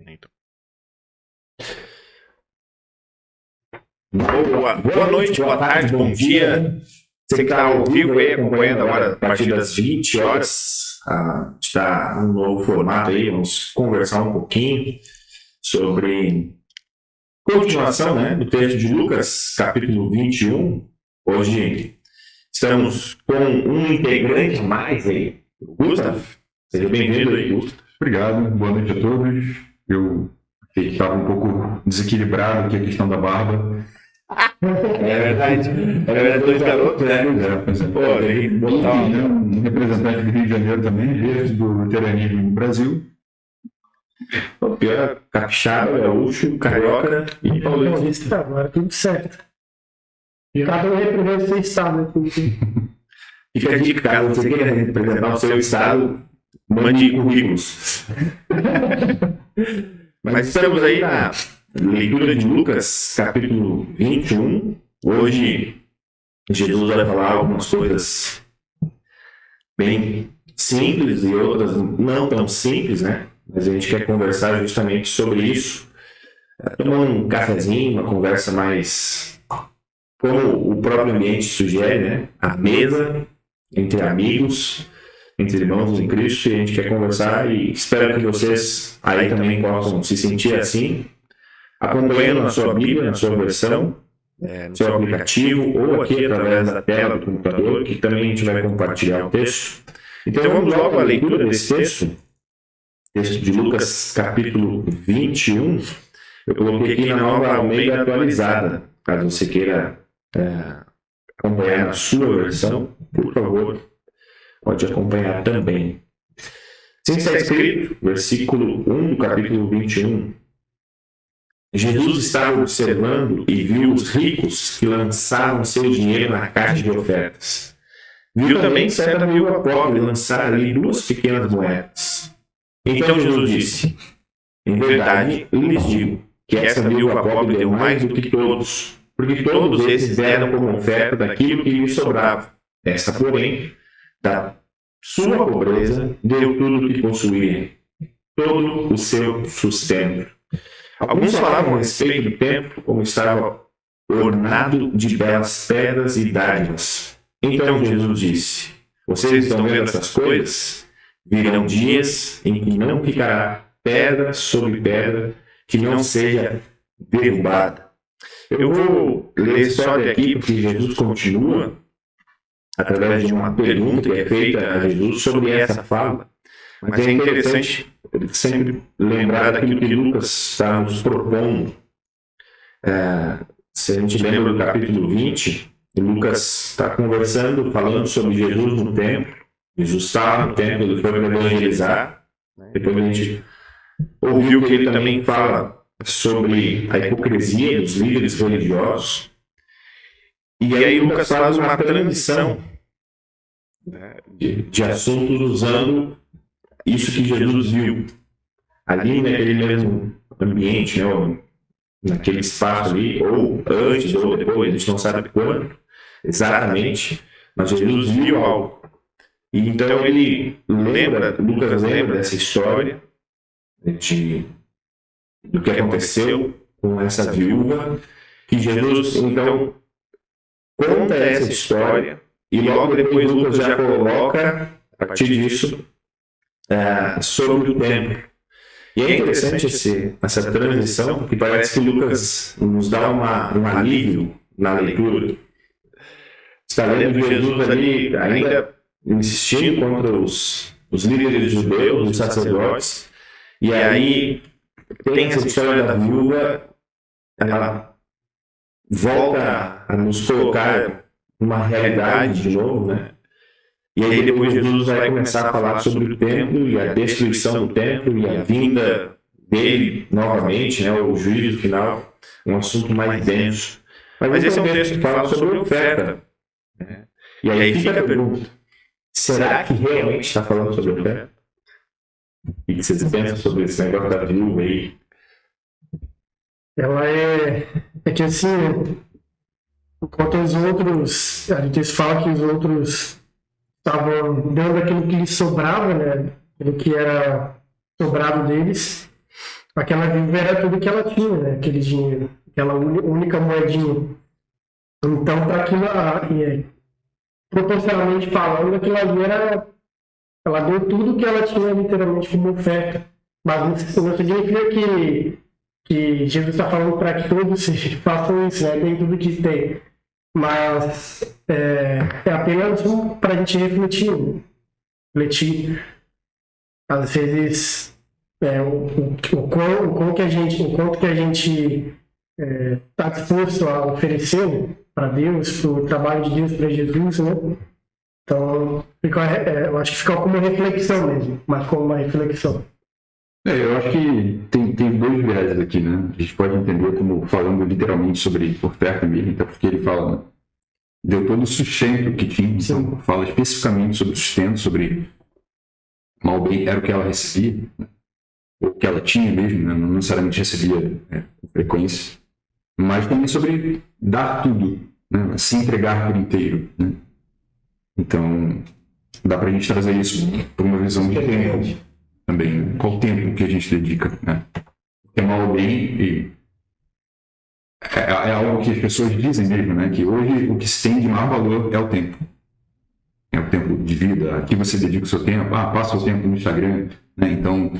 Então. Boa noite, boa tarde, bom dia. Você que está ao vivo aí acompanhando agora a partir das 20 horas. Está um novo formato aí, vamos conversar um pouquinho sobre continuação, né, do texto de Lucas, capítulo 21. Hoje estamos com um integrante a mais aí, Gustavo. Seja bem-vindo aí, Gustavo. Obrigado, boa noite a todos. Eu achei que estava um pouco desequilibrado aqui a questão da barba. É verdade, dois garotos, né? Pô, tem que botar um representante do Rio de Janeiro também, desde do veteranismo no Brasil. O pior, capixaba, gaúcho, carioca e paulista. Agora tudo certo. E cada um representa o seu estado aqui. Fica a dica, caso você queira representar o seu estado, mande currículos. Mas estamos aí na leitura de Lucas, capítulo 21. Hoje, Jesus vai falar algumas coisas bem simples e outras não tão simples, né? Mas a gente quer conversar justamente sobre isso. Tomando um cafezinho, uma conversa mais como o próprio ambiente sugere, né? A mesa, entre amigos, entre irmãos em Cristo, e a gente quer conversar e espero que vocês aí também possam se sentir assim, acompanhando na sua Bíblia, na sua versão, no seu aplicativo, ou aqui através da tela do computador, que também a gente vai compartilhar o texto. Então vamos logo à leitura desse texto de Lucas, capítulo 21. Eu coloquei aqui na Nova Almeida atualizada, caso você queira acompanhar na sua versão, por favor, pode acompanhar também. Assim está escrito, versículo 1 do capítulo 21. Jesus estava observando e viu os ricos que lançavam seu dinheiro na caixa de ofertas. Viu também certa viúva pobre lançar ali 2 pequenas moedas. Então Jesus disse: em verdade, lhes digo que essa viúva pobre deu mais do que todos, porque todos esses deram como oferta daquilo que lhe sobrava. Esta, porém, da sua pobreza, deu tudo o que possuía, todo o seu sustento. Alguns falavam a respeito do templo como estava ornado de belas pedras e dádivas. Então Jesus disse: vocês estão vendo essas coisas? Virão dias em que não ficará pedra sobre pedra que não seja derrubada. Eu vou ler só até aqui, porque Jesus continua através de uma pergunta que é feita a Jesus sobre essa fala. Mas é interessante sempre lembrar daquilo que Lucas está nos propondo. Se a gente lembra do capítulo 20, Lucas está conversando, falando sobre Jesus no templo. Jesus estava no templo, ele foi para evangelizar. Depois a gente ouviu que ele também fala sobre a hipocrisia dos líderes religiosos. E aí Lucas faz uma transição de assuntos usando isso que Jesus viu ali naquele mesmo ambiente, né, naquele espaço ali, ou antes ou depois, a gente não sabe quando exatamente, mas Jesus viu algo. E então ele Lucas lembra dessa história do que aconteceu com essa viúva, que Jesus então conta essa história e logo depois Lucas já coloca, a partir disso, sobre o templo. E é interessante essa transição, porque parece que Lucas nos dá um alívio na leitura. Está lendo Jesus ali ainda insistindo contra os líderes judeus, os sacerdotes, e aí tem essa história da viúva, ela volta a nos colocar numa realidade de novo, né? E aí depois Jesus vai começar a falar sobre o templo e a destruição do templo e a vinda dele novamente, né, o juízo final, um assunto mais denso. Mas esse é um texto que fala sobre oferta. Né? E aí fica a pergunta: será que realmente está falando sobre oferta? O que vocês pensam sobre esse negócio da viúva aí? Ela é que assim, enquanto os outros, a gente fala que os outros estavam dando aquilo que lhes sobrava, né? Aquilo que era sobrado deles. aquela viúva era tudo que ela tinha, né? Aquele dinheiro, aquela única moedinha. Então, para aquilo, proporcionalmente falando, aquilo ali era. Ela deu tudo que ela tinha literalmente como oferta. Mas não significa que Jesus está falando para que todos façam isso, né? Tem tudo que tem. Mas é apenas para a gente refletir, né? Refletir. Às vezes, o quanto que a gente está disposto a oferecer para Deus, para o trabalho de Deus, para Jesus, né? Então, eu acho que fica como reflexão mesmo, mas como uma reflexão. Eu acho que tem dois viés aqui, né? A gente pode entender como falando literalmente sobre oferta mesmo, até porque ele fala, né? Deu todo o sustento que tinha, então fala especificamente sobre o sustento, sobre mal bem era o que ela recebia, né? O que ela tinha mesmo, né? Não necessariamente recebia com frequência, mas também sobre dar tudo, né? Se entregar por inteiro, né? Então, dá pra gente trazer isso para uma visão de tempo também, né? Qual o tempo que a gente dedica, né? Porque mal ou bem é algo que as pessoas dizem mesmo, né? Que hoje o que se tem de maior valor é o tempo. É o tempo de vida. Aqui você dedica o seu tempo, passa o tempo no Instagram, né? Então,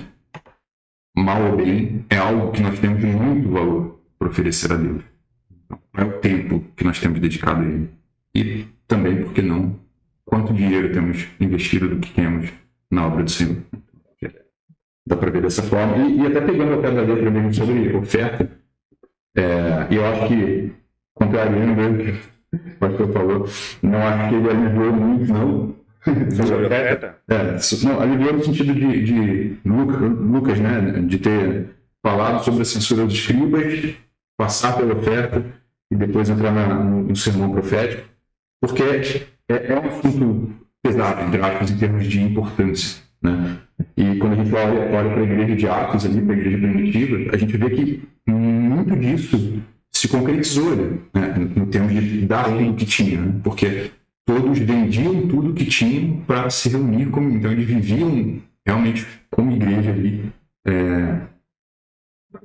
mal ou bem é algo que nós temos muito valor para oferecer a Deus. É o tempo que nós temos dedicado a Ele. E também, por que não, quanto dinheiro temos investido do que temos na obra do Senhor. Dá para ver dessa forma. E até pegando a pé da letra mesmo sobre oferta, eu acho que, contrariando o pastor falou, não acho que ele aliviou muito, não. Sobre oferta? Não, aliviou no sentido de Lucas, né? De ter falado sobre a censura dos escribas, passar pela oferta e depois entrar no sermão profético, porque é um assunto pesado, entre aspas, em termos de importância, né? E quando a gente olha para a igreja de Atos, ali, para a igreja primitiva, a gente vê que muito disso se concretizou, né? No termos de dar tudo que tinha, né? Porque todos vendiam tudo que tinham para se reunir, então eles viviam realmente como igreja ali,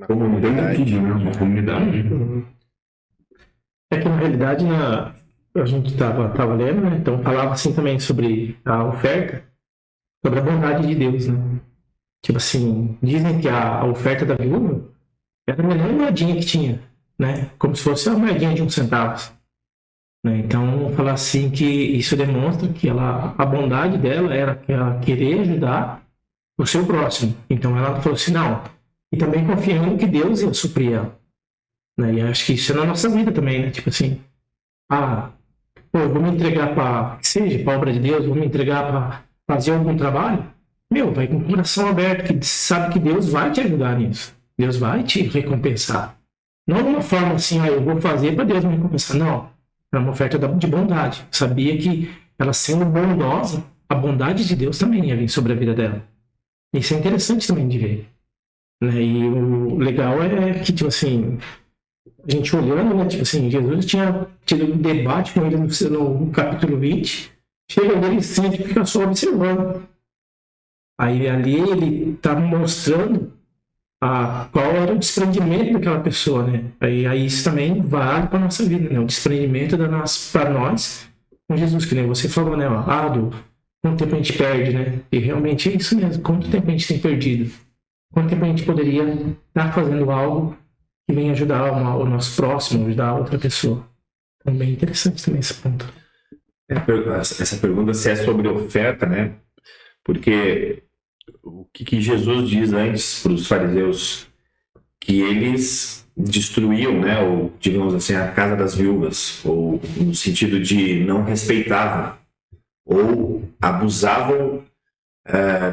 como dando tudo, né? Uma comunidade. É que na realidade a gente estava lendo, né? Então falava assim também sobre a oferta, sobre a bondade de Deus, né? Tipo assim, dizem que a oferta da viúva era a melhor moedinha que tinha, né? Como se fosse a moedinha de 1 centavo. Né? Então falar assim que isso demonstra que a bondade dela era ela querer ajudar o seu próximo. Então ela falou assim, não. E também confiando que Deus ia suprir ela. Né? E acho que isso é na nossa vida também, né? Tipo assim, eu vou me entregar para a obra de Deus, vou me entregar para fazer algum trabalho, vai com o coração aberto, que sabe que Deus vai te ajudar nisso. Deus vai te recompensar. Não de uma forma assim, eu vou fazer para Deus me recompensar. Não. É uma oferta de bondade. Sabia que ela sendo bondosa, a bondade de Deus também ia vir sobre a vida dela. Isso é interessante também de ver. Né? E o legal é que, tipo assim, a gente olhando, né, tipo assim, Jesus tinha tido um debate com ele no capítulo 20, chega nele sempre fica só observando. Aí ali ele está mostrando qual era o desprendimento daquela pessoa, né? Aí isso também vale para nossa vida, né? O desprendimento para nós com Jesus, que nem você falou, né? Quanto tempo a gente perde, né? E realmente é isso mesmo. Quanto tempo a gente tem perdido? Quanto tempo a gente poderia estar fazendo algo que venha ajudar o nosso próximo, ajudar outra pessoa? Então, bem interessante também esse ponto. Essa pergunta se é sobre oferta, né? Porque o que Jesus diz antes para os fariseus? Que eles destruíam, né? Ou, digamos assim, a casa das viúvas, ou no sentido de não respeitavam, ou abusavam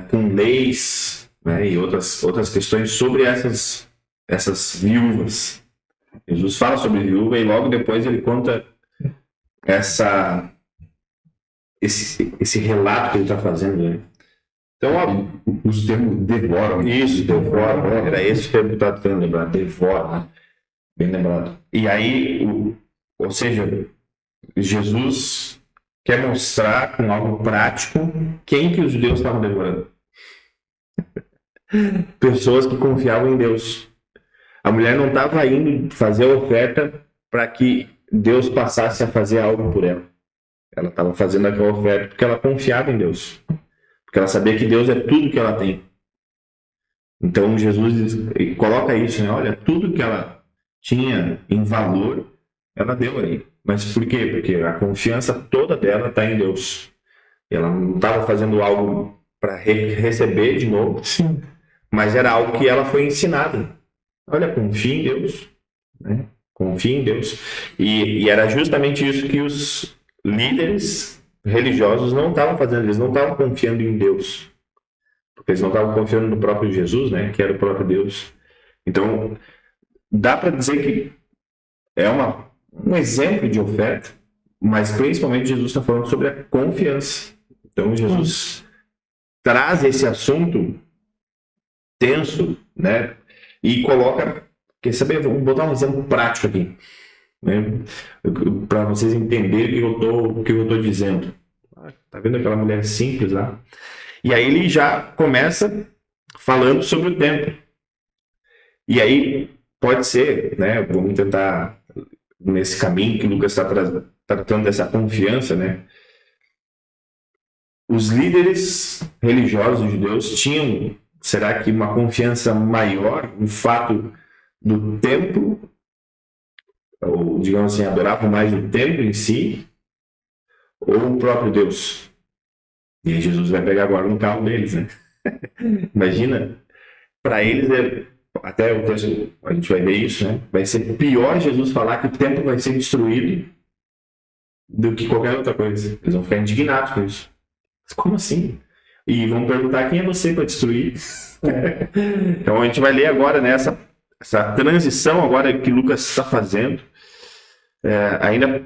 com leis, né? E outras questões sobre essas viúvas. Jesus fala sobre viúva e logo depois ele conta esse relato que ele está fazendo, né? Então, usa o termo devora. Isso, devora. Era esse termo que eu estava tentando lembrar, devora. Bem lembrado. E aí, ou seja, Jesus quer mostrar com algo prático quem que os judeus estavam devorando. pessoas que confiavam em Deus. A mulher não estava indo fazer a oferta para que Deus passasse a fazer algo por ela. Ela estava fazendo aquela oferta porque ela confiava em Deus. Porque ela sabia que Deus é tudo que ela tem. Então Jesus coloca isso, né? Olha, tudo que ela tinha em valor, ela deu aí. Mas por quê? Porque a confiança toda dela está em Deus. Ela não estava fazendo algo para receber de novo, Sim. mas era algo que ela foi ensinada. Olha, confia em Deus, né? Confia em Deus. E era justamente isso que os líderes religiosos não estavam fazendo. Eles não estavam confiando em Deus. Porque eles não estavam confiando no próprio Jesus, né? Que era o próprio Deus. Então, dá para dizer que é um exemplo de oferta, mas principalmente Jesus está falando sobre a confiança. Então, Jesus traz esse assunto tenso, né? E coloca, quer saber, vamos botar um exemplo prático aqui, né? Para vocês entenderem o que eu estou dizendo. Tá vendo aquela mulher simples lá? E aí ele já começa falando sobre o templo. E aí pode ser, né? Vamos tentar nesse caminho que o Lucas está tratando dessa confiança, né? Os líderes religiosos judeus tinham, será que uma confiança maior no fato do templo, ou digamos assim, adoravam mais o templo em si, ou o próprio Deus? E aí Jesus vai pegar agora no carro deles, né? Imagina, para eles, até o texto, a gente vai ver isso, né? Vai ser pior Jesus falar que o templo vai ser destruído do que qualquer outra coisa. Eles vão ficar indignados com isso. Mas como assim? E vão perguntar quem é você para destruir. Então a gente vai ler agora, né, essa transição agora que Lucas está fazendo. Ainda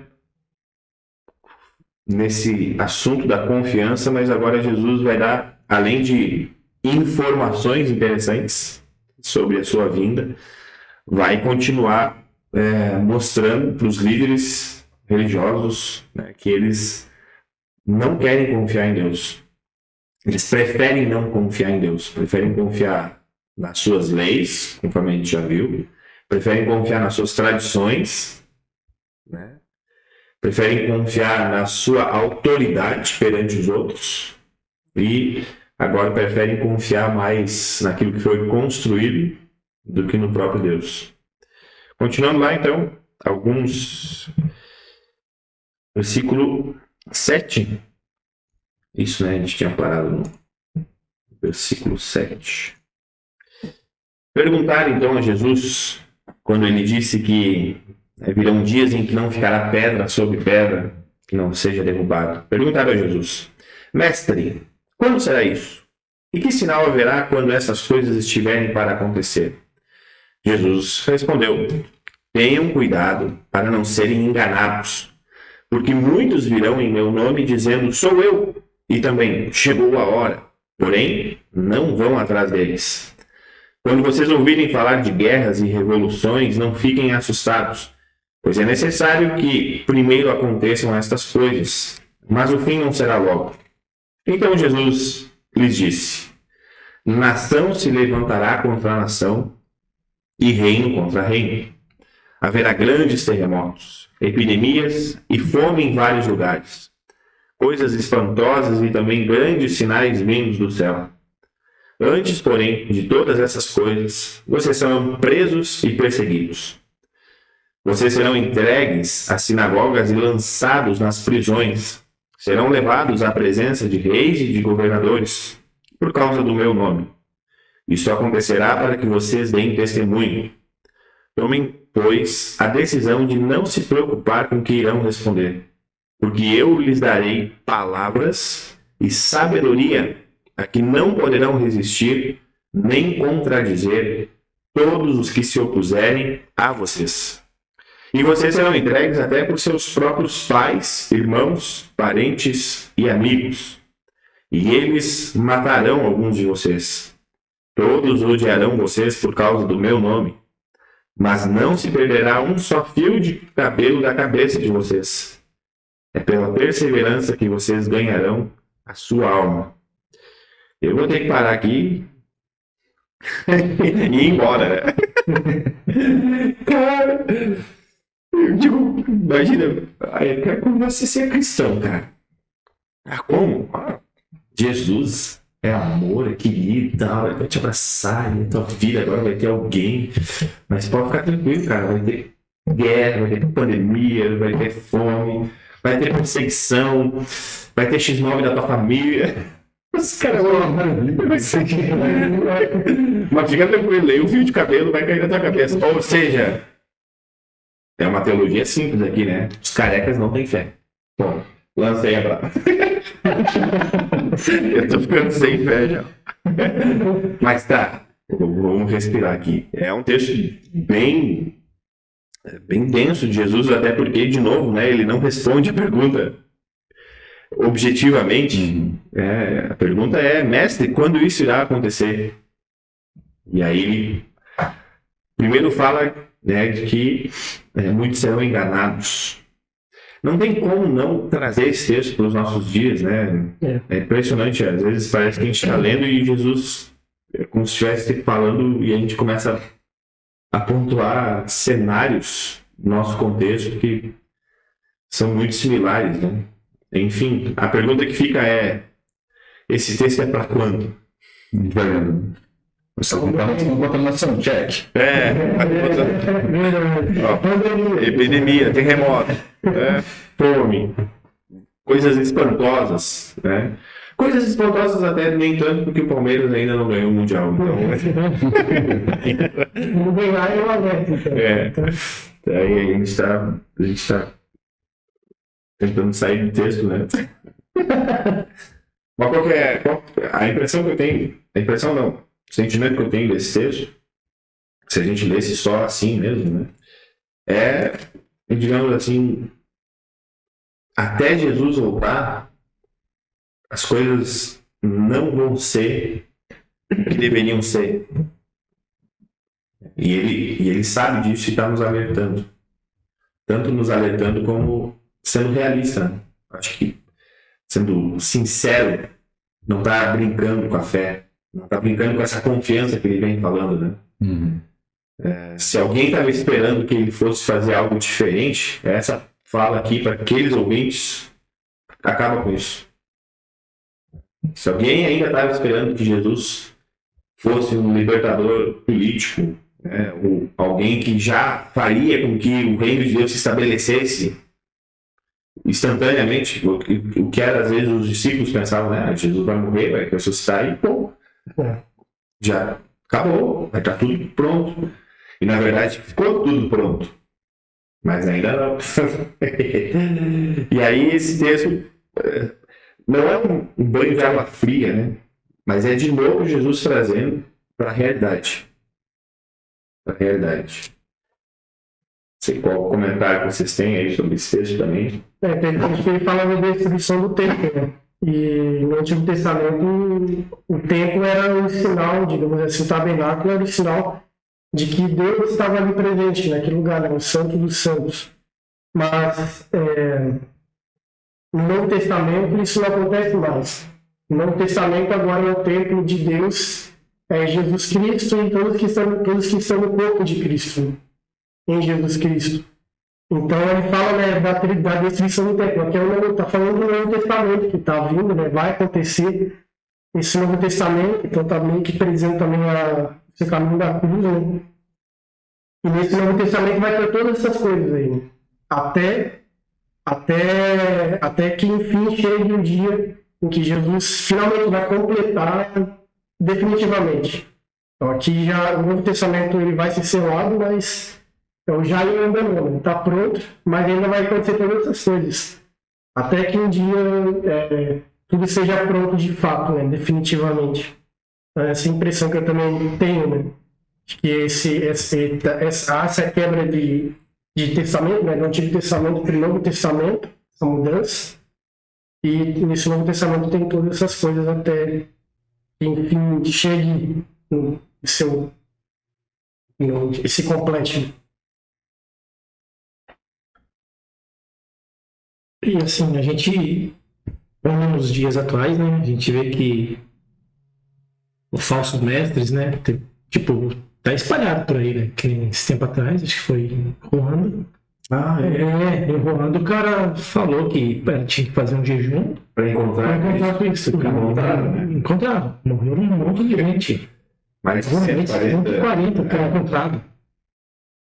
nesse assunto da confiança, mas agora Jesus vai dar, além de informações interessantes sobre a sua vinda, vai continuar mostrando para os líderes religiosos, né, que eles não querem confiar em Deus. Eles preferem não confiar em Deus, preferem confiar nas suas leis, conforme a gente já viu, preferem confiar nas suas tradições, né? Preferem confiar na sua autoridade perante os outros e agora preferem confiar mais naquilo que foi construído do que no próprio Deus. Continuando lá, então, alguns... Versículo 7. Isso, né? A gente tinha parado no versículo 7. Perguntaram então a Jesus, quando ele disse que virão dias em que não ficará pedra sobre pedra que não seja derrubada. Perguntaram a Jesus: Mestre, quando será isso? E que sinal haverá quando essas coisas estiverem para acontecer? Jesus respondeu: Tenham cuidado para não serem enganados, porque muitos virão em meu nome dizendo: Sou eu, e também chegou a hora. Porém, não vão atrás deles. Quando vocês ouvirem falar de guerras e revoluções, não fiquem assustados, pois é necessário que primeiro aconteçam estas coisas, mas o fim não será logo. Então Jesus lhes disse: Nação se levantará contra nação e reino contra reino. Haverá grandes terremotos, epidemias e fome em vários lugares. Coisas espantosas e também grandes sinais vindos do céu. Antes, porém, de todas essas coisas, vocês serão presos e perseguidos. Vocês serão entregues às sinagogas e lançados nas prisões. Serão levados à presença de reis e de governadores, por causa do meu nome. Isso acontecerá para que vocês deem testemunho. Tomem, pois, a decisão de não se preocupar com o que irão responder, porque eu lhes darei palavras e sabedoria a que não poderão resistir nem contradizer todos os que se opuserem a vocês. E vocês serão entregues até por seus próprios pais, irmãos, parentes e amigos. E eles matarão alguns de vocês. Todos odiarão vocês por causa do meu nome. Mas não se perderá um só fio de cabelo da cabeça de vocês. É pela perseverança que vocês ganharão a sua alma. Eu vou ter que parar aqui, E ir embora, né? Cara, eu digo, imagina, aí, cara, como você ser cristão, cara? Ah, como? Ah, Jesus é amor, é querido, e tal, ele vai te abraçar, e a tua vida agora vai ter alguém. Mas pode ficar tranquilo, cara, vai ter guerra, vai ter pandemia, vai ter fome, vai ter perseguição, vai ter X9 da tua família. Os caras vão. Mas fica tranquilo, aí o fio de cabelo vai cair na tua cabeça. Ou seja, é uma teologia simples aqui, né? Os carecas não têm fé. Bom, lancei a brava. Eu tô ficando sem fé já. Mas tá, vamos respirar aqui. É um texto bem denso de Jesus, até porque, de novo, né, ele não responde a pergunta objetivamente. A pergunta é, mestre, quando isso irá acontecer? E aí ele primeiro fala, né, de que muitos serão enganados. Não tem como não trazer esse texto para os nossos dias, né? É impressionante, às vezes parece que a gente está lendo e Jesus é como se estivesse falando e a gente começa a pontuar cenários no nosso contexto que são muito similares, né? Enfim, a pergunta que fica é, esse texto é para quando? A gente vai vendo. Você está botando na ação, check. Epidemia, terremoto, fome, coisas espantosas, né? Coisas espantosas até nem tanto, porque o Palmeiras ainda não ganhou o Mundial. Então, Não ganhar é uma meta. Aí a gente tá tentando sair do texto, né? Mas qual que é a impressão que eu tenho? A impressão não, o sentimento que eu tenho desse texto, se a gente lesse só assim mesmo, né? Digamos assim, até Jesus voltar, as coisas não vão ser o que deveriam ser. E ele sabe disso e está nos alertando. Tanto nos alertando como sendo realista. Né? Acho que, sendo sincero, não está brincando com a fé. Não está brincando com essa confiança que ele vem falando. Né? Se alguém estava esperando que ele fosse fazer algo diferente, essa fala aqui para aqueles ouvintes acaba com isso. Se alguém ainda estava esperando que Jesus fosse um libertador político, né, ou alguém que já faria com que o reino de Deus se estabelecesse instantaneamente, o que era às vezes os discípulos pensavam, né, Jesus vai morrer, vai ressuscitar e pô, já acabou, vai estar tudo pronto. E na verdade ficou tudo pronto, mas ainda não. E aí esse texto não é um banho de água fria, né? Mas é de novo Jesus trazendo para a realidade. Para a realidade. Não sei qual comentário que vocês têm aí sobre esse texto também. Ele fala da destruição do templo, né? E no Antigo Testamento o templo era um sinal, digamos assim, o tabernáculo era um sinal de que Deus estava ali presente naquele lugar, né? O Santo dos Santos. Mas no Novo Testamento isso não acontece mais. No Novo Testamento agora é o templo de Deus, é Jesus Cristo e todos que estão no corpo de Cristo, em Jesus Cristo. Então ele fala, né, da destruição do templo. Aqui está falando do Novo Testamento que está vindo, né, vai acontecer esse Novo Testamento, então está meio que presente também esse caminho da cruz, né? E nesse Novo Testamento vai ter todas essas coisas aí, né? Até que enfim chegue um dia em que Jesus finalmente vai completar definitivamente. Então aqui já o Novo Testamento ele vai ser selado, mas então já ainda não, está pronto, mas ainda vai acontecer todas essas coisas. Até que um dia tudo seja pronto de fato, né, definitivamente. Essa impressão que eu também tenho, né, de que essa quebra de testamento, né, do Antigo Testamento para o Novo Testamento, essa mudança, e nesse Novo Testamento tem todas essas coisas até, enfim, que chegue esse complete. E assim, a gente, nos dias atuais, né, a gente vê que os falsos mestres, né? Tipo, tá espalhado por aí, né? Que esse tempo atrás, acho que foi em Ruanda. Em Ruanda o cara falou que tinha que fazer um jejum Pra para encontrar encontrar com isso. Encontraram, né? Encontraram. Morreu um monte de gente. mais de Realmente, 140 que era encontrado.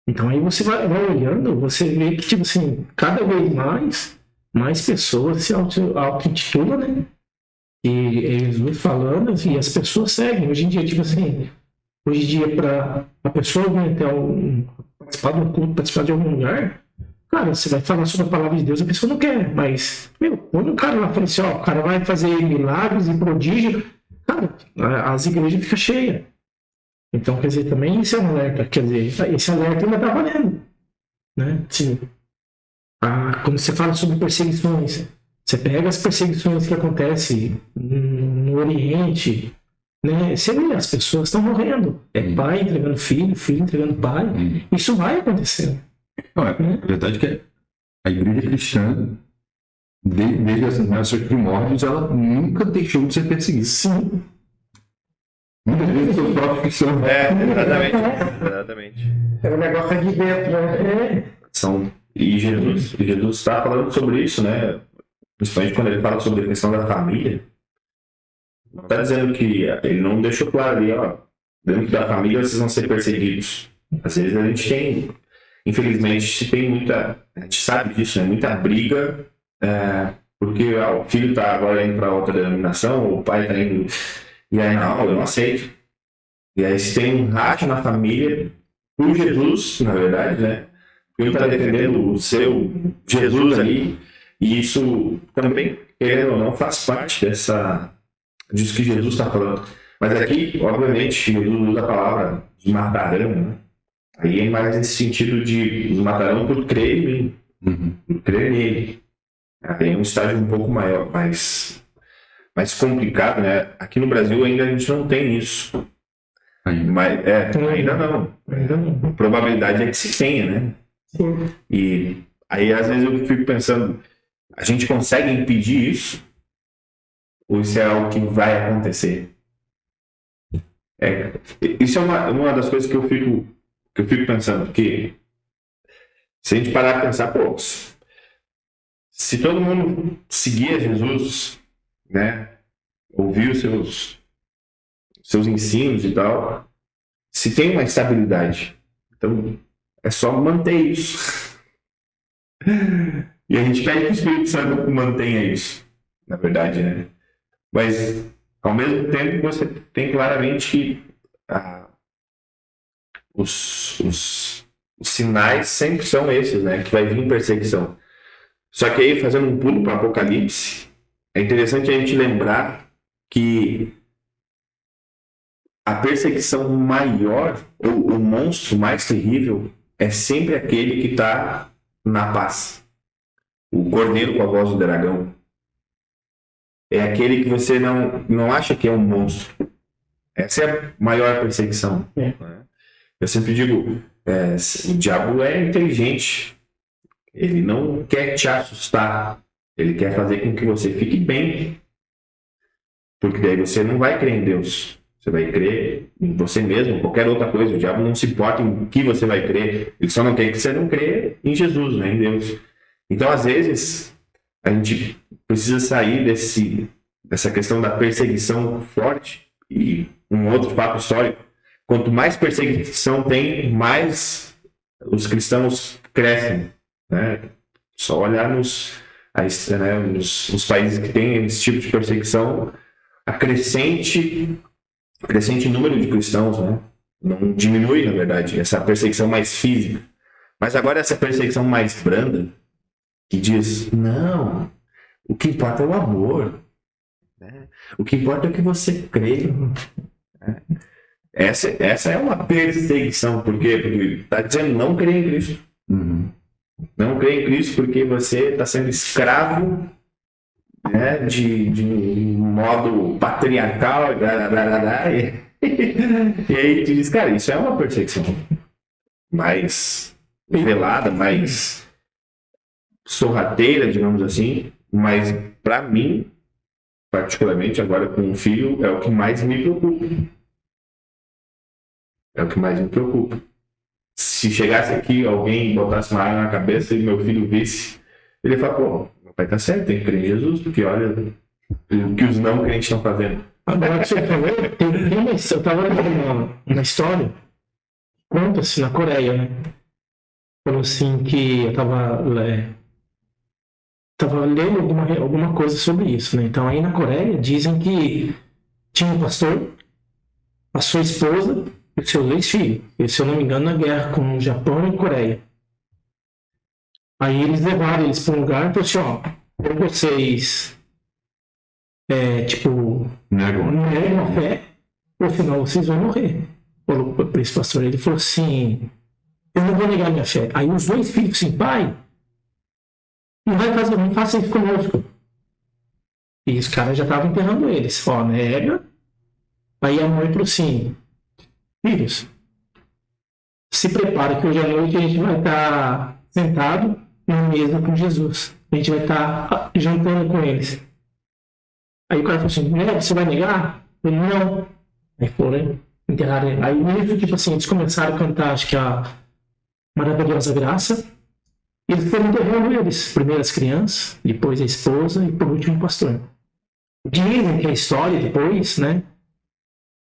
Então aí você vai olhando, você vê que, tipo assim, cada vez mais pessoas se auto-intitulam, né? E é Jesus falando, assim, e as pessoas seguem. Hoje em dia, tipo assim, hoje em dia, para a pessoa vir até participar de um culto, participar de algum lugar, cara, você vai falar sobre a palavra de Deus, a pessoa não quer, mas, quando o cara lá fala assim, ó, o cara vai fazer milagres e prodígios, cara, as igrejas ficam cheias. Então, quer dizer, também isso é um alerta, quer dizer, esse alerta ainda está valendo, né? Sim. Quando você fala sobre perseguições, você pega as perseguições que acontecem no Oriente, né? Você vê, as pessoas estão morrendo. É pai entregando filho, filho entregando pai. Isso vai acontecendo. Não, a verdade é que a igreja cristã, desde as seus primórdios, ela nunca deixou de ser perseguida. Sim. Muitas vezes seus próprios cristãos. Exatamente. É um negócio de dentro, né? E Jesus está falando sobre isso, né? Principalmente quando ele fala sobre a questão da família. Não está dizendo que ele não deixou claro ali, ó, dentro da família vocês vão ser perseguidos. Às vezes a gente tem, infelizmente, a gente sabe disso, né? Muita briga, porque o filho está agora indo para outra denominação, o pai está indo, e aí não, eu não aceito. E aí se tem um racha na família, por Jesus, na verdade, né? Um está defendendo o seu Jesus ali, e isso também, querendo ou não, faz parte disso que Jesus está falando. Mas aqui, obviamente, Jesus usa a palavra os matarão, né? Aí é mais nesse sentido de os matarão por crer em mim, por crer nele. Aí é um estágio um pouco maior, mais complicado, né? Aqui no Brasil ainda a gente não tem isso. Mas, ainda não. A probabilidade é que se tenha, né? Sim. E aí, às vezes, eu fico pensando, a gente consegue impedir isso? Ou isso é algo que vai acontecer? Isso é uma das coisas que eu fico pensando, porque se a gente parar de pensar, pô, se todo mundo seguia Jesus, né, ouvir os seus ensinos e tal, se tem uma estabilidade, então é só manter isso. E a gente pede que o Espírito Santo mantenha isso, na verdade, né? Mas, ao mesmo tempo, você tem claramente que os sinais sempre são esses, né? Que vai vir perseguição. Só que aí, fazendo um pulo para o Apocalipse, é interessante a gente lembrar que a perseguição maior, ou o monstro mais terrível, é sempre aquele que está na paz. O cordeiro com a voz do dragão. É aquele que você não acha que é um monstro. Essa é a maior perseguição. Né? Eu sempre digo, o diabo é inteligente. Ele não quer te assustar. Ele quer fazer com que você fique bem. Porque daí você não vai crer em Deus. Você vai crer em você mesmo, qualquer outra coisa. O diabo não se importa em que você vai crer. Ele só não quer que você não crê em Jesus, né? Em Deus. Então, às vezes, a gente precisa sair dessa questão da perseguição forte. E um outro fato histórico, quanto mais perseguição tem, mais os cristãos crescem. Né? Só olhar nos países que têm esse tipo de perseguição, a crescente número de cristãos, né? Não diminui, na verdade, essa perseguição mais física. Mas agora essa perseguição mais branda, que diz, não, o que importa é o amor. Né? O que importa é o que você crê. Né? Essa é uma perseguição. Por quê? Porque está dizendo não crer em Cristo. Não crer em Cristo porque você está sendo escravo, né, de modo patriarcal. E aí tu diz, cara, isso é uma perseguição mais velada, mais sorrateira, digamos assim, mas para mim, particularmente agora com um filho, é o que mais me preocupa. É o que mais me preocupa. Se chegasse aqui alguém botasse uma arma na cabeça e meu filho visse, ele ia falar, pô, meu pai tá certo, tem que crer em Jesus, porque olha o que os não crentes estão fazendo. Agora que você falou, eu tava lendo uma história, conta-se na Coreia, né? Falou assim que eu tava lendo alguma coisa sobre isso, né? Então aí na Coreia dizem que tinha um pastor, a sua esposa e os seus 2 filhos. E, se eu não me engano, na guerra com o Japão e a Coreia. Aí eles levaram eles para um lugar e falaram assim, ó, ou vocês negam a fé, ou senão vocês vão morrer. Falou para esse pastor, ele falou assim, eu não vou negar minha fé. Aí os 2 filhos assim, pai, não faça isso conosco. E os caras já estavam enterrando eles. Ó, nega. Aí a mãe falou assim, filhos, se prepara que hoje à noite a gente vai estar sentado na mesa com Jesus. A gente vai estar jantando com eles. Aí o cara falou assim, você vai negar? Eu falei, não. Aí foram enterrar ele. Aí nisso, tipo assim, eles começaram a cantar, acho que a Maravilhosa Graça. E eles foram enterrando eles. Primeiro as crianças, depois a esposa e por último o pastor. Dizem que a história depois, né?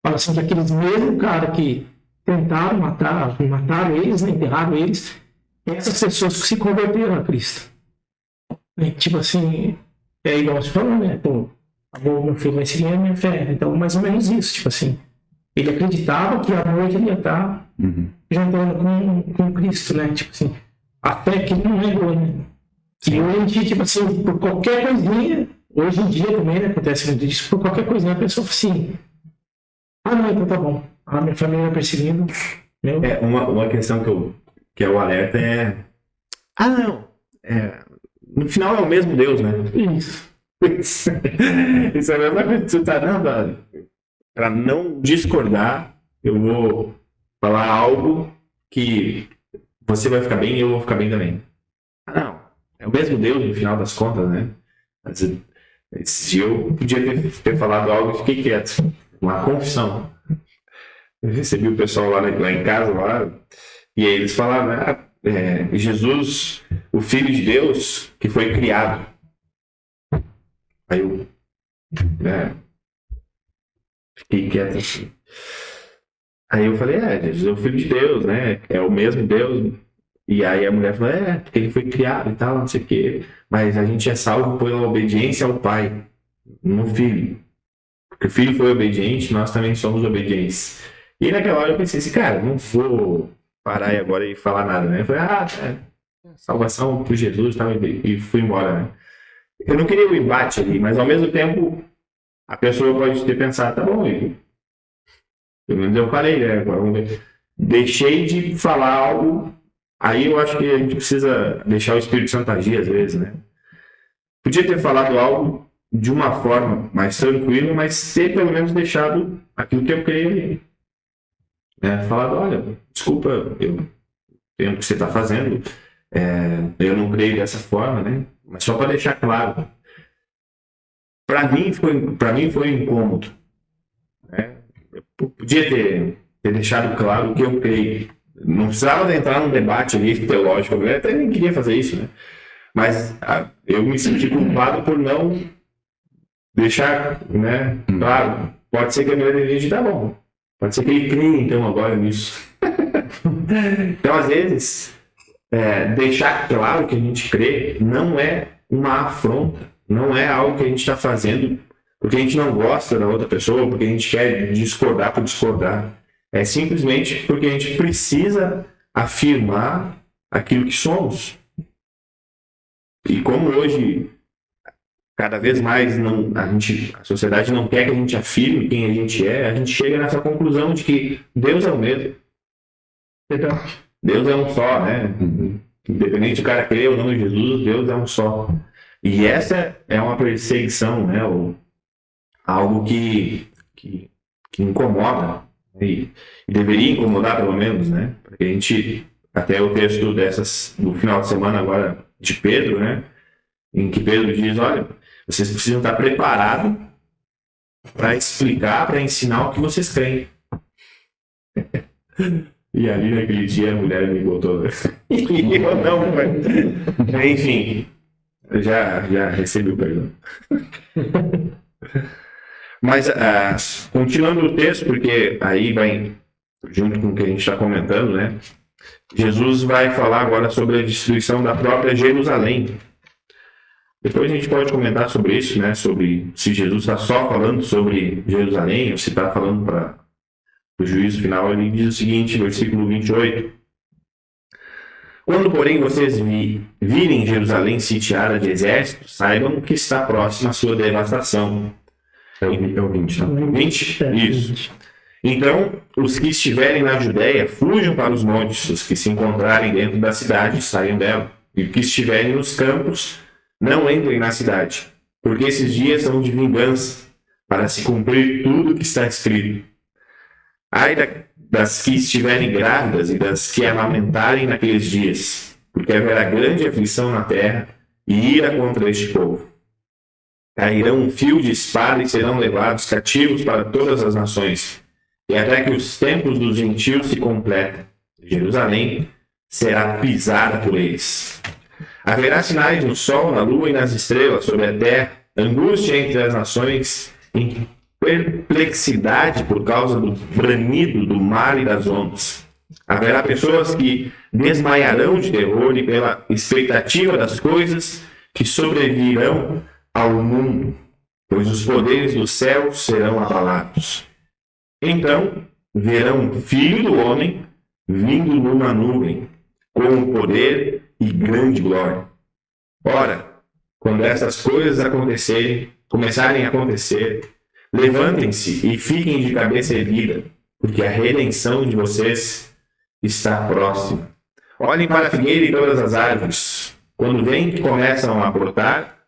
Fala assim que aqueles mesmos caras que tentaram mataram eles, né, enterraram eles, essas pessoas que se converteram a Cristo. E, tipo assim, é igual você falou, né? Pô, meu filho vai seguir a minha fé. Então, mais ou menos isso, tipo assim. Ele acreditava que à noite ele ia estar jantando com Cristo, né? Tipo assim, a fé que ele não negou, né? E hoje em dia, tipo assim, por qualquer coisinha, hoje em dia também, né, acontece muito disso, por qualquer coisinha a pessoa fala assim, não, então tá bom. A minha família vai perseguindo. Uma questão que é o alerta é... não. No final é o mesmo Deus, né? Isso. Isso é a mesma coisa que você tá dando. Para não discordar, eu vou falar algo que você vai ficar bem e eu vou ficar bem também. Não. É o mesmo Deus no final das contas, né? Mas, se eu podia ter falado algo, eu fiquei quieto. Uma confissão. Eu recebi o pessoal lá em casa, e aí eles falaram, Jesus, o Filho de Deus, que foi criado. Aí eu fiquei quieto assim. Aí eu falei, Jesus é o Filho de Deus, né? É o mesmo Deus. E aí a mulher falou, porque ele foi criado e tal, não sei o quê. Mas a gente é salvo pela obediência ao Pai, no Filho. Porque o Filho foi obediente, nós também somos obedientes. E naquela hora eu pensei assim, cara, não vou parar agora e falar nada, né? Eu falei, salvação por Jesus e fui embora, né? Eu não queria o embate ali, mas ao mesmo tempo a pessoa pode ter pensado, tá bom, Igor. Pelo menos eu falei, né? Vamos ver. Deixei de falar algo, aí eu acho que a gente precisa deixar o Espírito Santo agir às vezes, né? Podia ter falado algo de uma forma mais tranquila, mas ter pelo menos deixado aquilo que eu creio, né? Falado, olha, desculpa, eu entendo o que você está fazendo, eu não creio dessa forma, né? Mas só para deixar claro, para mim foi incômodo, né? Eu podia ter deixado claro o que eu creio. Não precisava entrar num debate ali teológico, eu até nem queria fazer isso, né? Mas eu me senti culpado por não deixar, né? Claro, pode ser que a minha desejo tá bom. Pode ser que ele creia, então, agora nisso. Então, às vezes, deixar claro que a gente crê não é uma afronta, não é algo que a gente está fazendo porque a gente não gosta da outra pessoa, porque a gente quer discordar por discordar. É simplesmente porque a gente precisa afirmar aquilo que somos. E como hoje, cada vez mais a sociedade não quer que a gente afirme quem a gente chega nessa conclusão de que Deus é o mesmo. Verdade. Deus é um só, né? Independente do cara crer ou não em Jesus, Deus é um só. E essa é uma perseguição, né? Algo que incomoda, e deveria incomodar pelo menos, né? Porque a gente, até o texto do final de semana agora de Pedro, né? Em que Pedro diz, olha, vocês precisam estar preparados para explicar, para ensinar o que vocês creem. E ali naquele dia a mulher me botou. E eu não, pai. Enfim, já recebi o perdão. Mas continuando o texto, porque aí vai junto com o que a gente está comentando, né? Jesus vai falar agora sobre a destruição da própria Jerusalém. Depois a gente pode comentar sobre isso, né? Sobre se Jesus está só falando sobre Jerusalém ou se está falando para o juízo final. Ele diz o seguinte, versículo 28. Quando, porém, vocês virem Jerusalém sitiada de exércitos, saibam que está próxima a sua devastação. É o 20, né? 20? Isso. Então, os que estiverem na Judéia, fujam para os montes. Os que se encontrarem dentro da cidade, saiam dela. E os que estiverem nos campos, não entrem na cidade. Porque esses dias são de vingança, para se cumprir tudo que está escrito. Ai das que estiverem grávidas e das que amamentarem naqueles dias, porque haverá grande aflição na terra e ira contra este povo. Cairão um fio de espada e serão levados cativos para todas as nações, e até que os tempos dos gentios se completem. Jerusalém será pisada por eles. Haverá sinais no sol, na lua e nas estrelas sobre a terra, angústia entre as nações, em perplexidade por causa do bramido do mar e das ondas. Haverá pessoas que desmaiarão de terror e pela expectativa das coisas que sobrevirão ao mundo, pois os poderes do céu serão abalados. Então verão o Filho do Homem vindo numa nuvem, com poder e grande glória. Ora, quando essas coisas começarem a acontecer, levantem-se e fiquem de cabeça erguida, porque a redenção de vocês está próxima. Olhem para a figueira e todas as árvores. Quando veem que começam a brotar,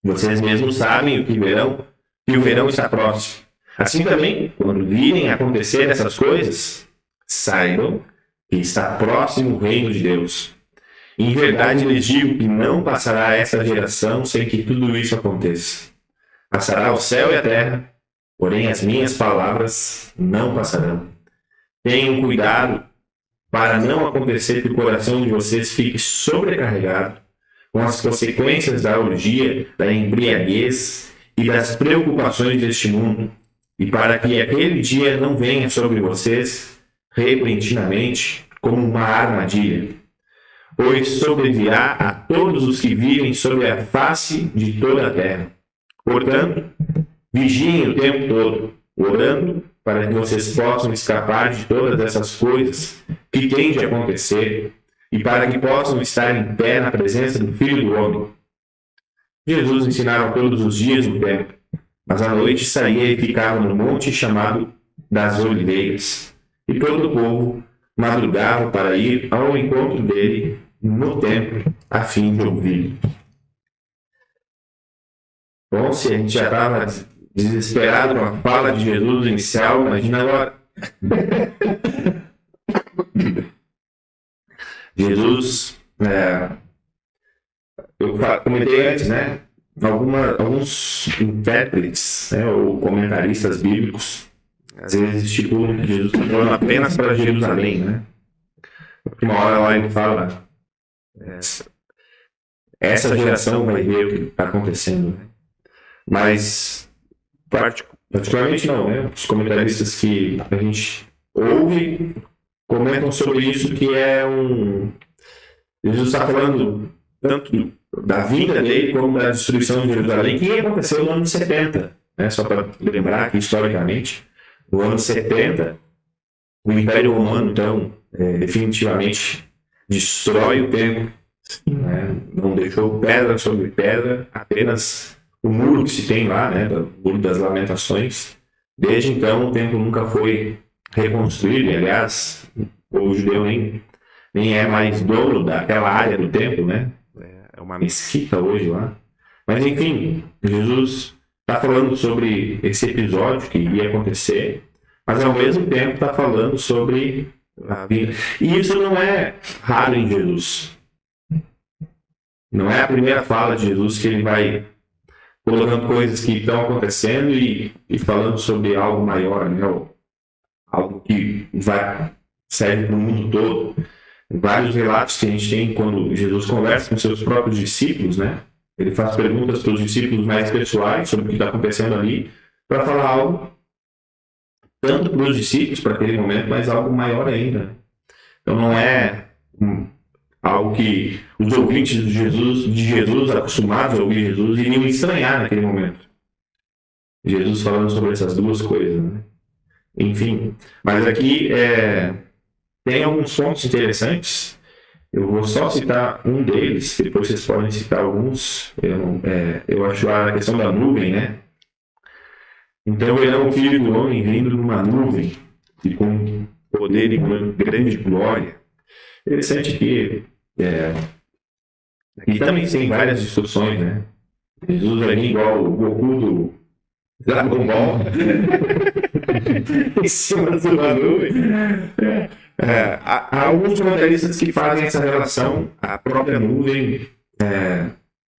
vocês mesmos sabem que o verão está próximo. Assim também, quando virem acontecer essas coisas, saibam que está próximo o reino de Deus. Em verdade lhes digo que não passará essa geração sem que tudo isso aconteça. Passará o céu e a terra, porém as minhas palavras não passarão. Tenham cuidado para não acontecer que o coração de vocês fique sobrecarregado com as consequências da orgia, da embriaguez e das preocupações deste mundo, e para que aquele dia não venha sobre vocês repentinamente como uma armadilha, pois sobrevirá a todos os que vivem sobre a face de toda a terra. Portanto, vigiem o tempo todo, orando para que vocês possam escapar de todas essas coisas que têm de acontecer e para que possam estar em pé na presença do Filho do Homem. Jesus ensinava todos os dias no templo, mas à noite saía e ficava no monte chamado das Oliveiras, e todo o povo madrugava para ir ao encontro dele no templo, a fim de ouvi-lo. Bom, se a gente já estava desesperado com a fala de Jesus inicial, imagina agora. Jesus, eu comentei antes, né? Alguns intérpretes, né, ou comentaristas bíblicos, às vezes estipulam que Jesus está falando apenas para Jerusalém, né? Porque uma hora lá ele fala, essa geração vai ver o que está acontecendo, né? Mas, particularmente não, né? Os comentaristas que a gente ouve comentam sobre isso, que Jesus está falando tanto da vinda dele como da destruição de Jerusalém, que aconteceu no ano 70, né? Só para lembrar que, historicamente, no ano 70, o Império Romano, então, definitivamente destrói o templo, né? Não deixou pedra sobre pedra, apenas o muro que se tem lá, né? O Muro das Lamentações. Desde então, o templo nunca foi reconstruído, e, aliás, o povo judeu nem é mais dono daquela área do templo, né? É uma mesquita hoje lá. Mas, enfim, Jesus está falando sobre esse episódio que ia acontecer, mas ao mesmo tempo está falando sobre a vida. E isso não é raro em Jesus. Não é a primeira fala de Jesus que ele vai colocando coisas que estão acontecendo e falando sobre algo maior, né? Algo que vai serve para o mundo todo. Vários relatos que a gente tem quando Jesus conversa com seus próprios discípulos, né? Ele faz perguntas para os discípulos mais pessoais sobre o que está acontecendo ali, para falar algo tanto para os discípulos, para aquele momento, mas algo maior ainda. Então não é algo que os ouvintes de Jesus, acostumados a ouvir Jesus, iriam estranhar naquele momento. Jesus falando sobre essas duas coisas, né? Enfim, mas aqui tem alguns pontos interessantes. Eu vou só citar um deles, depois vocês podem citar alguns. Eu acho a questão da nuvem, né? Então verão o Filho do Homem vindo numa nuvem e com poder e com grande glória. Interessante que aqui também tem várias instruções, né? Jesus vai vir igual o Goku do Dragon Ball em cima de uma nuvem. Há alguns comentaristas que fazem essa relação à própria nuvem,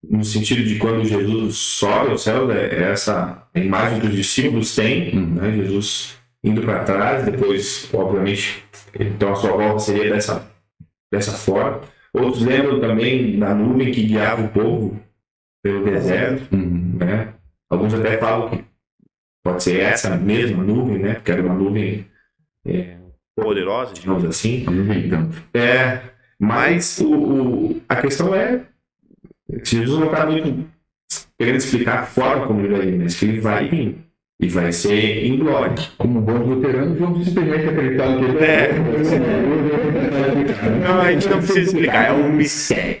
no sentido de quando Jesus sobe ao céu, essa imagem que os discípulos têm, né? Jesus indo para trás, depois, obviamente, então a sua volta seria dessa forma. Outros lembram também da nuvem que guiava o povo pelo deserto, né? Alguns até falam que pode ser essa mesma nuvem, né? Porque era uma nuvem poderosa, digamos assim. Mas a questão é Jesus não está muito querendo explicar a forma como ele vai vir, mas que ele vai vir. E vai ser em glória. Como bons luteranos, vamos simplesmente acreditar no que ele Não, a gente não precisa explicar, é um mistério.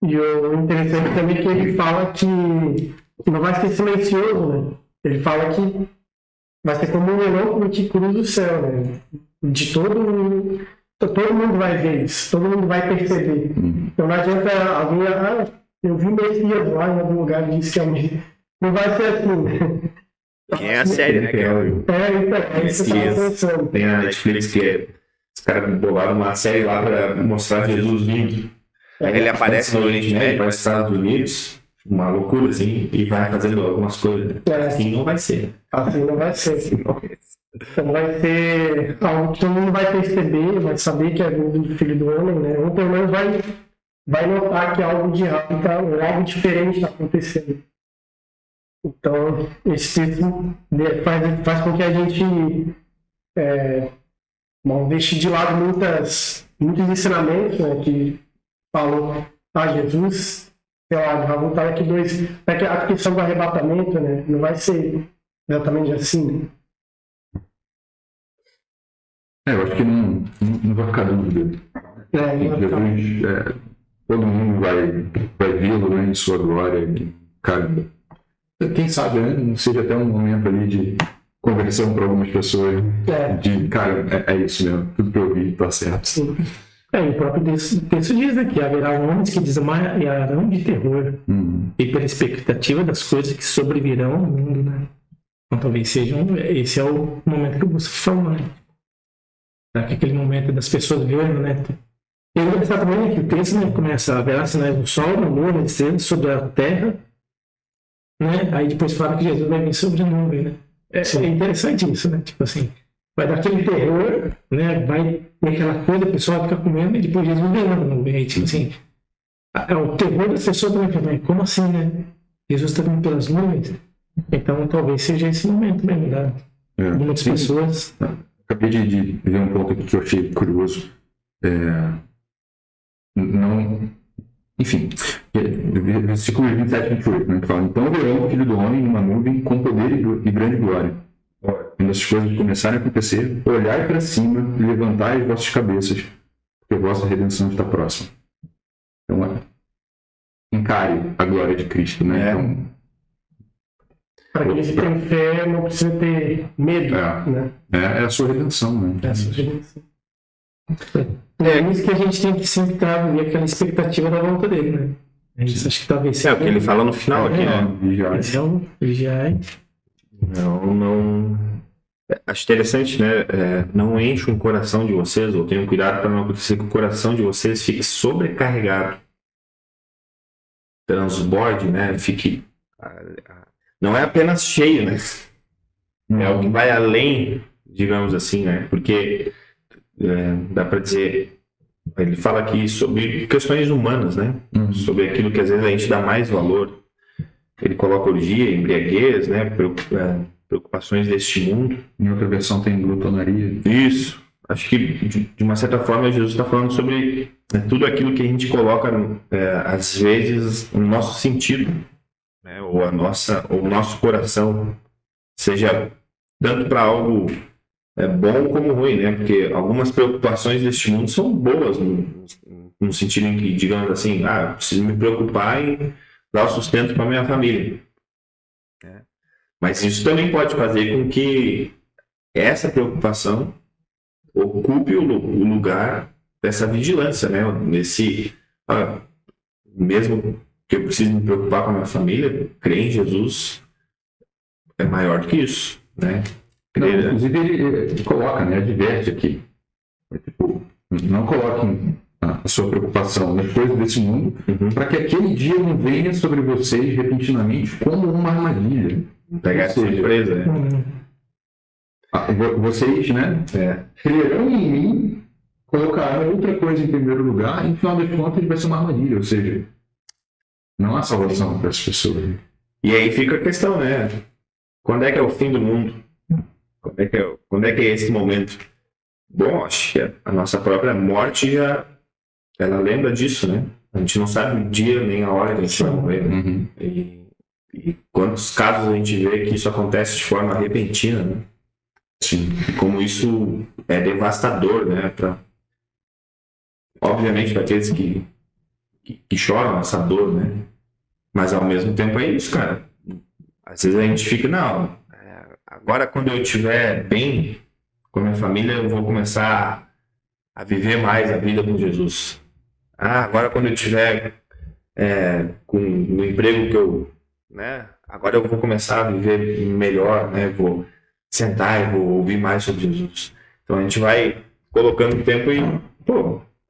E o interessante também é que ele fala que não vai ser silencioso, né? Ele fala que vai ser como um leão que cruza o céu, né? De todo mundo vai ver isso, todo mundo vai perceber. Então não adianta alguém, eu vi Messias lá em algum lugar e disse que é o Messias. Não vai ser assim. Que é a série, né? Que é isso que eu tava pensando. Tem na Netflix que os caras bolaram uma série lá para mostrar Jesus vindo. Aí ele aparece no Oriente Médio, vai nos Estados Unidos, uma loucura assim, e vai fazendo algumas coisas. Assim não vai ser. Assim não vai ser. Então vai ser algo que todo mundo vai perceber, vai saber que é do Filho do Homem, né? Ou pelo menos vai notar que algo de errado, algo diferente está acontecendo. Então, esse texto faz com que a gente deixe de lado muitos ensinamentos, né, que falou Jesus, sei lá, vai voltar aqui a questão do arrebatamento, né, não vai ser exatamente assim, né? Eu acho que não vai ficar dúvida. Jesus, todo mundo vai vê-lo, né, em sua glória. Cara, quem sabe, né, não seja até um momento ali de conversão para algumas pessoas. De, cara, é isso mesmo, tudo que eu vi está certo. Sim. O próprio texto diz, né, que haverá homens que desmaiarão de terror e pela expectativa das coisas que sobrevirão ao mundo, né? Então talvez esse é o momento que o Gustavo falou, né? Aquele momento das pessoas vendo, né? E é engraçado também que o texto, né, começa a haverá sinais do sol, da lua, das estrelas sobre a terra, né? Aí depois fala que Jesus vai vir sobre a nuvem, né? É interessante isso, né? Tipo assim, vai dar aquele terror, né? Vai ter aquela coisa, o pessoal fica comendo e depois Jesus vem na nuvem. Aí, tipo assim, o terror das pessoas também, como assim, né? Jesus está vindo pelas nuvens? Então talvez seja esse momento mesmo, né? De muitas pessoas. Acabei de ver um ponto aqui que eu achei curioso. Enfim, versículo 27 e 28, né, que fala: então verão o Filho do Homem numa nuvem com poder e grande glória. Quando essas coisas começarem a acontecer, olhai para cima e levantai as vossas cabeças, porque a vossa redenção está próxima. Então, encare a glória de Cristo, né? Então, para quem se tem fé, não precisa ter medo, né? É a sua redenção, né? É a sua redenção. É isso que a gente tem que sempre estar ali, aquela expectativa da volta dele, né? Isso acho que talvez seja. É o que ele fala no final aqui, né? Vigiai. Não. Acho interessante, né? Não enche o coração de vocês, ou tenham cuidado para não acontecer que o coração de vocês fique sobrecarregado, transborde, né? Fique. Não é apenas cheio, né? É o que vai além digamos assim, né? Porque dá para dizer, ele fala aqui sobre questões humanas, né? Sobre aquilo que às vezes a gente dá mais valor. Ele coloca orgia, embriaguez, né? Preocupações deste mundo. Em outra versão tem glutonaria. Isso. Acho que, de uma certa forma, Jesus está falando sobre tudo aquilo que a gente coloca, às vezes, no nosso sentido, né? Ou o nosso coração, seja tanto para algo bom como ruim, né? Porque algumas preocupações deste mundo são boas, no sentido em que, digamos assim, eu preciso me preocupar em dar o sustento para minha família. Né? Mas isso também pode fazer com que essa preocupação ocupe o lugar dessa vigilância, né? Mesmo que eu precise me preocupar com a minha família, crer em Jesus é maior do que isso, né? Não, inclusive ele coloca, né? Adverte aqui. Tipo, não coloquem a sua preocupação nas coisas desse mundo, para que aquele dia não venha sobre vocês repentinamente como uma armadilha. Pegar essa surpresa, né? Vocês, né? Crerão em mim, colocarão outra coisa em primeiro lugar, e no final das contas vai ser uma armadilha, ou seja, não há salvação para as pessoas. E aí fica a questão, né? Quando é que é o fim do mundo? Quando é que é esse momento? Bom, acho que a nossa própria morte ela lembra disso, né? A gente não sabe o dia nem a hora que a gente vai morrer. Né? E quantos casos a gente vê que isso acontece de forma repentina, né? Sim. E como isso é devastador, né? Obviamente para aqueles que choram essa dor, né? Mas ao mesmo tempo é isso, cara. Às vezes a gente fica, agora quando eu estiver bem com a minha família, eu vou começar a viver mais a vida com Jesus. Agora quando eu estiver no emprego que eu, né? Agora eu vou começar a viver melhor, né? Vou sentar e vou ouvir mais sobre Jesus. Então a gente vai colocando o tempo e,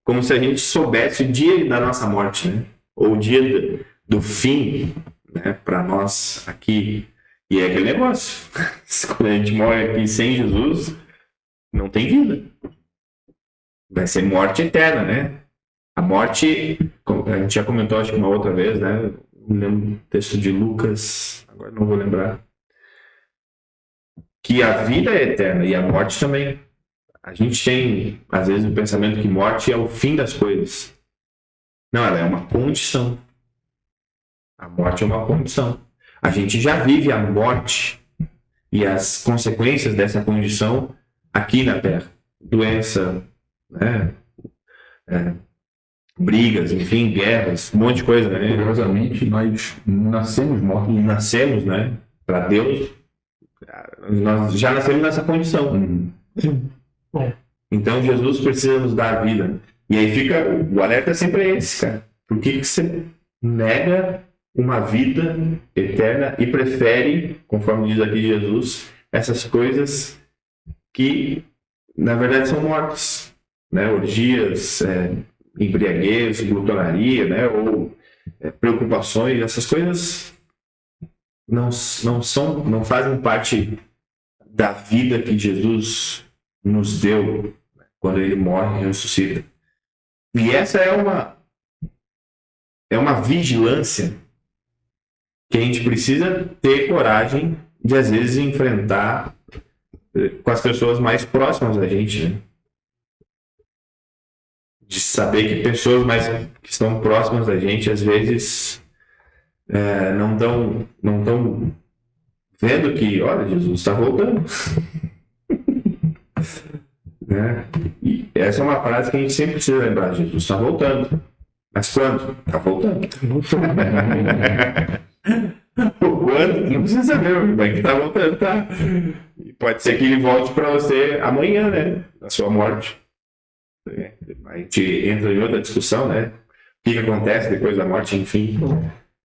como se a gente soubesse o dia da nossa morte, né? Ou o dia do fim, né? Para nós aqui. E é aquele negócio. Quando a gente morre aqui sem Jesus, não tem vida. Vai ser morte eterna, né? A morte, a gente já comentou acho que uma outra vez, né? Não lembro o texto de Lucas, agora não vou lembrar. Que a vida é eterna e a morte também. A gente tem, às vezes, o pensamento que morte é o fim das coisas. Não, ela é uma condição. A morte é uma condição. A gente já vive a morte e as consequências dessa condição aqui na Terra. Doença, né? Brigas, enfim, guerras, um monte de coisa, né? Curiosamente, nós nascemos mortos. Nascemos, né? Para Deus, nós já nascemos nessa condição. Então Jesus precisa nos dar a vida. E aí fica, o alerta sempre é esse, cara. Por que você nega uma vida eterna e prefere, conforme diz aqui Jesus, essas coisas que na verdade são mortas, né? Orgias, embriaguez, glutonaria, né? Ou preocupações, essas coisas não fazem parte da vida que Jesus nos deu quando ele morre e ressuscita. E essa é uma vigilância que a gente precisa ter coragem de, às vezes, enfrentar com as pessoas mais próximas da gente, né? De saber que pessoas que estão próximas da gente, às vezes, não estão vendo que, olha, Jesus está voltando. Né? E essa é uma frase que a gente sempre precisa lembrar. Jesus está voltando. Mas quando? Está voltando. Quando? Não precisa saber, mas que está voltando, tá? E pode ser que ele volte para você amanhã, né? Na sua morte. A gente entra em outra discussão, né? O que acontece depois da morte, enfim.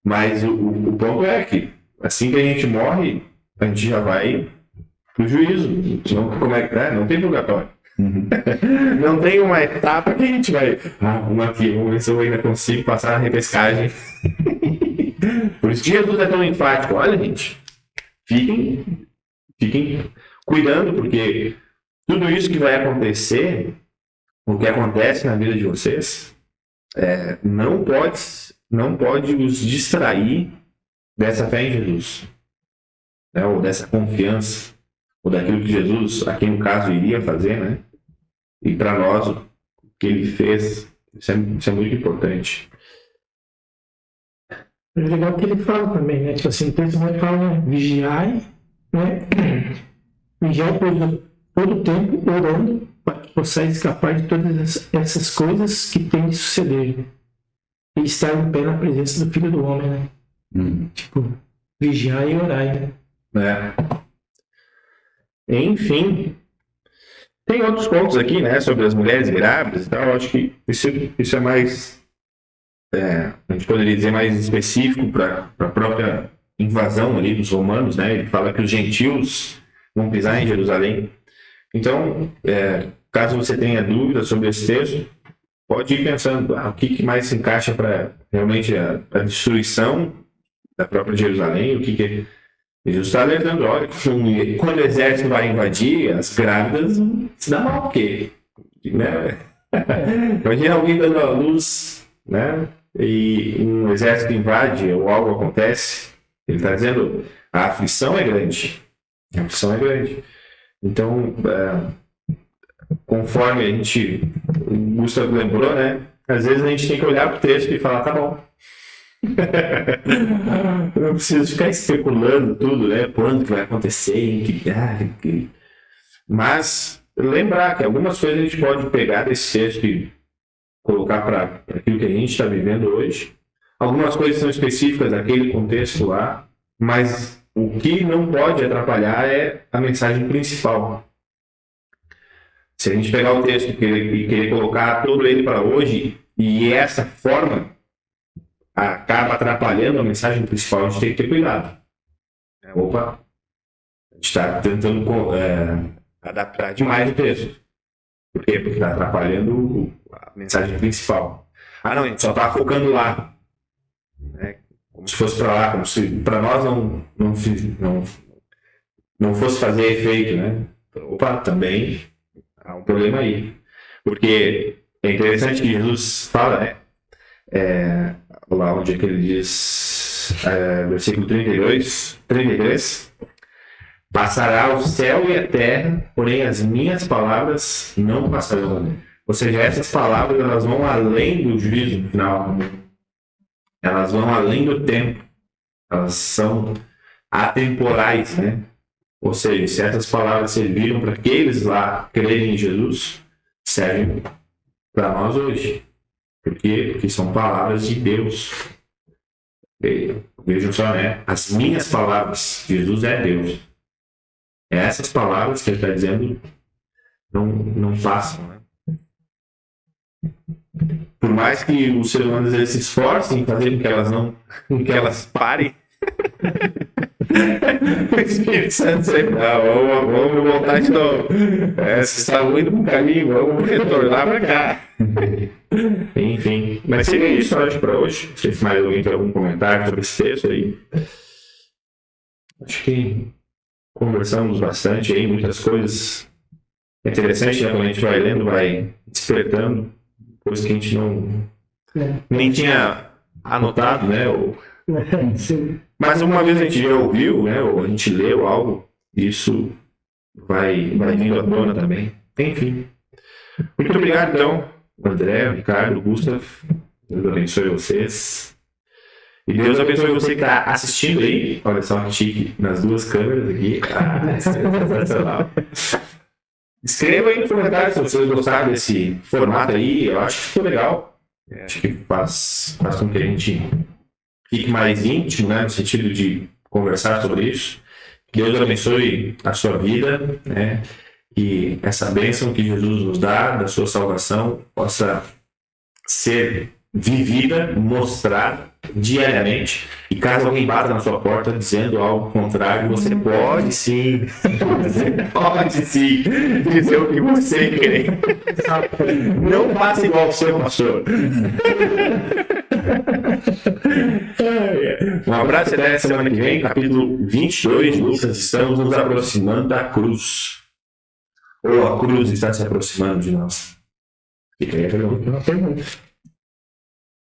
Mas o ponto é que assim que a gente morre, a gente já vai pro juízo. Não tem purgatório. Não tem uma etapa que a gente vai. Uma aqui, vamos ver se eu ainda consigo passar a repescagem. Por isso que Jesus é tão enfático. Olha, gente, fiquem cuidando, porque tudo isso que vai acontecer, o que acontece na vida de vocês, não pode os distrair dessa fé em Jesus, né? Ou dessa confiança, ou daquilo que Jesus, aqui no caso, iria fazer, né? E para nós, o que ele fez, isso é muito importante. É legal que ele fala também, né? Tipo assim, o texto vai falar, né? Vigiai, né? Vigiai todo o tempo, orando, para que possais escapar de todas essas coisas que têm de suceder. E estar em pé na presença do Filho do Homem, né? Tipo, vigiai e orai, né? Enfim, tem outros pontos aqui, né? Sobre as mulheres grávidas e tal. Acho que isso é mais... a gente poderia dizer mais específico para a própria invasão ali dos romanos, né? Ele fala que os gentios vão pisar em Jerusalém. Então, caso você tenha dúvidas sobre esse texto, pode ir pensando o que mais se encaixa para realmente a destruição da própria Jerusalém, o que Jesus está alertando, olha, quando o exército vai invadir, as grávidas se dá mal, porque, né? Imagina alguém dando a luz, né? E um exército invade ou algo acontece, ele está dizendo, a aflição é grande. A aflição é grande. Então, conforme o Gustavo lembrou, né? Às vezes a gente tem que olhar para o texto e falar, tá bom. Não preciso ficar especulando tudo, né? Quando que vai acontecer, mas lembrar que algumas coisas a gente pode pegar desse texto e colocar para aquilo que a gente está vivendo hoje. Algumas coisas são específicas daquele contexto lá, mas o que não pode atrapalhar é a mensagem principal. Se a gente pegar o texto e querer colocar todo ele para hoje, e essa forma acaba atrapalhando a mensagem principal, a gente tem que ter cuidado. Opa, a gente está tentando adaptar demais o texto. Por quê? Porque está atrapalhando a mensagem principal. Não, a gente só está focando lá. Né? Como se fosse para lá, como se para nós não fosse fazer efeito, né? Opa, também há um problema aí. Porque é interessante que Jesus fala, né? Lá onde é que ele diz, versículo 33, passará o céu e a terra, porém as minhas palavras não passarão. Ou seja, essas palavras elas vão além do juízo no final. Elas vão além do tempo. Elas são atemporais, né? Ou seja, se essas palavras serviram para aqueles lá crerem em Jesus, servem para nós hoje. Por quê? Porque são palavras de Deus. Vejam só, né? As minhas palavras, Jesus é Deus. Essas palavras que ele está dizendo não passam, né? Por mais que os seres humanos eles se esforcem em fazer com que elas parem, o Espírito Santo sempre vamos voltar de novo. Vocês estavam indo para um caminho, vamos retornar para cá. Enfim, mas seria isso, acho, para hoje. Não sei se mais alguém tem algum comentário sobre esse texto aí. Acho que conversamos bastante aí, muitas coisas. É interessante, né? Quando a gente vai lendo, vai despertando coisas que a gente nem tinha anotado, né? Mas uma vez a gente já ouviu, né? Ou a gente leu algo, isso vai vindo à tona também. Enfim. Muito obrigado, então, André, Ricardo, Gustavo. Deus abençoe vocês. E Deus abençoe você que está assistindo aí. Olha só que chique nas duas câmeras aqui. Sensacional. Escreva aí nos comentários se vocês gostaram desse formato aí. Eu acho que ficou legal. Acho que faz com que a gente fique mais íntimo, né, no sentido de conversar sobre isso. Que Deus abençoe a sua vida, né? E essa bênção que Jesus nos dá, da sua salvação, possa ser vivida, mostrada diariamente. E caso alguém bata na sua porta dizendo algo contrário, você pode sim dizer o que você crê. Não faça igual o seu pastor. Um abraço e até semana que vem, capítulo 22 de Lucas. Estamos nos aproximando da cruz. Ou a cruz está se aproximando de nós? Fica aí a pergunta. Uma pergunta.